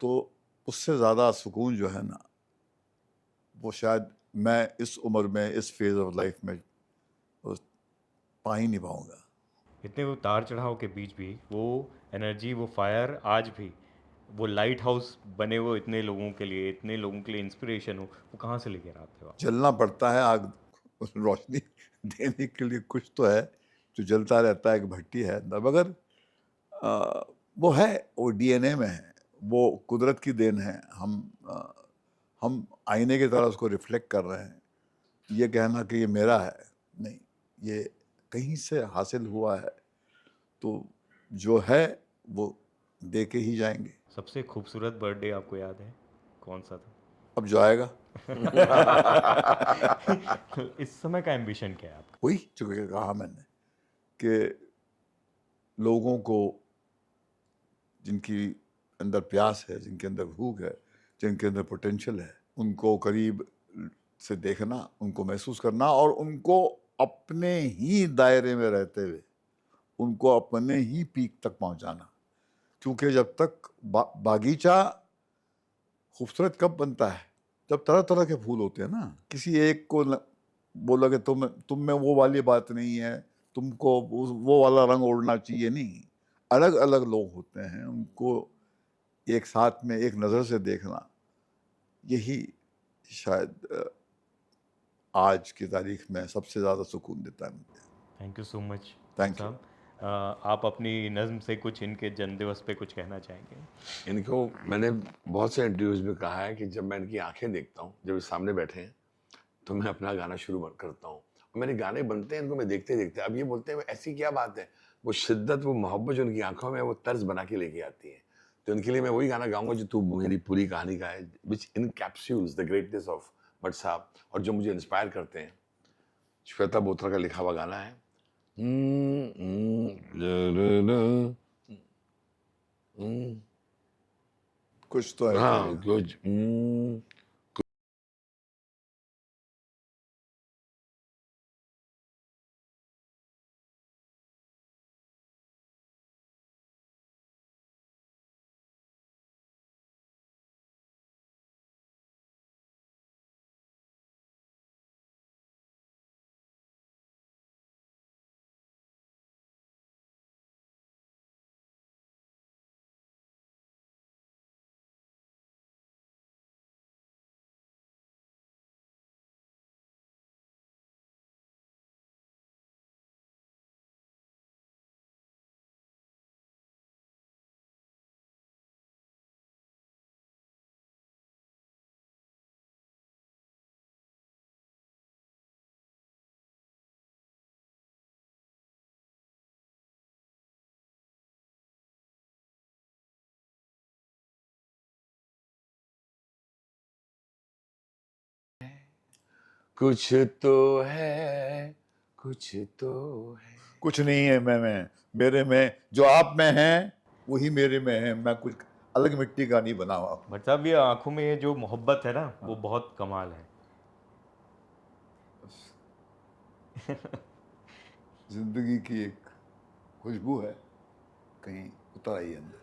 [SPEAKER 1] तो उससे ज़्यादा सुकून जो है ना, वो शायद मैं इस उम्र में, इस फेज़ ऑफ लाइफ में पा ही नहीं पाऊंगा।
[SPEAKER 3] इतने उतार चढ़ाव के बीच भी वो एनर्जी, वो फायर आज भी, वो लाइट हाउस बने हुए इतने लोगों के लिए, इतने लोगों के लिए इंस्पिरेशन हो, वो कहाँ से लेकर आते हो आप?
[SPEAKER 1] जलना पड़ता है, आग रोशनी देने के लिए कुछ तो है जो जलता रहता है, एक भट्टी है अंदर, मगर वो है, वो डीएनए में है, वो कुदरत की देन है। हम आईने की तरह उसको रिफ्लेक्ट कर रहे हैं। ये कहना कि ये मेरा है, नहीं, ये कहीं से हासिल हुआ है, तो जो है वो दे के ही जाएंगे।
[SPEAKER 3] सबसे खूबसूरत बर्थडे आपको याद है कौन सा था?
[SPEAKER 1] अब जो आएगा
[SPEAKER 3] इस समय का एम्बिशन क्या है आपका?
[SPEAKER 1] वही जो कहा मैंने कि लोगों को, जिनकी अंदर प्यास है, जिनके अंदर भूख है, जिनके अंदर पोटेंशियल है, उनको करीब से देखना, उनको महसूस करना, और उनको अपने ही दायरे में रहते हुए उनको अपने ही पीक तक पहुंचाना। क्योंकि जब तक बागीचा खूबसूरत कब बनता है? जब तरह तरह के फूल होते हैं ना। किसी एक को बोला कि तुम में वो वाली बात नहीं है, तुमको वो वाला रंग ओढ़ना चाहिए, नहीं। अलग अलग लोग होते हैं, उनको एक साथ में एक नज़र से देखना, यही शायद आज की तारीख में सबसे ज़्यादा सुकून देता है मुझे।
[SPEAKER 3] Thank you so much
[SPEAKER 1] thank you.
[SPEAKER 3] साहब। आप अपनी नज़्म से कुछ इनके जन्मदिवस पे कुछ कहना चाहेंगे?
[SPEAKER 2] इनको मैंने बहुत से इंटरव्यूज में कहा है कि जब मैं इनकी आंखें देखता हूँ, जब ये सामने बैठे हैं, तो मैं अपना गाना शुरू करता हूँ। और मेरे गाने बनते हैं इनको मैं देखते देखते। अब ये बोलते हैं ऐसी क्या बात है, वो शिद्दत, वो मोहब्बत जो उनकी आंखों में है, वो तर्ज बना के लेके आती है। तो उनके लिए मैं वही गाना गाऊंगा जो तू मेरी पूरी कहानी का है, विच इनकैप्सूल्स द ग्रेटनेस ऑफ भट्ट साहब, और जो मुझे इंस्पायर करते हैं। श्वेता बोत्रा का लिखा हुआ गाना है।
[SPEAKER 1] कुछ तो है
[SPEAKER 2] हाँ, कुछ कुछ तो है, कुछ तो है।
[SPEAKER 1] कुछ नहीं है मैं मेरे में, जो आप में है वही मेरे में है। मैं कुछ अलग मिट्टी का नहीं बना हुआ।
[SPEAKER 3] भट्ट साहब, ये आंखों में ये जो मोहब्बत है ना, वो बहुत कमाल है।
[SPEAKER 1] जिंदगी की एक खुशबू है, कहीं उतर आई है अंदर।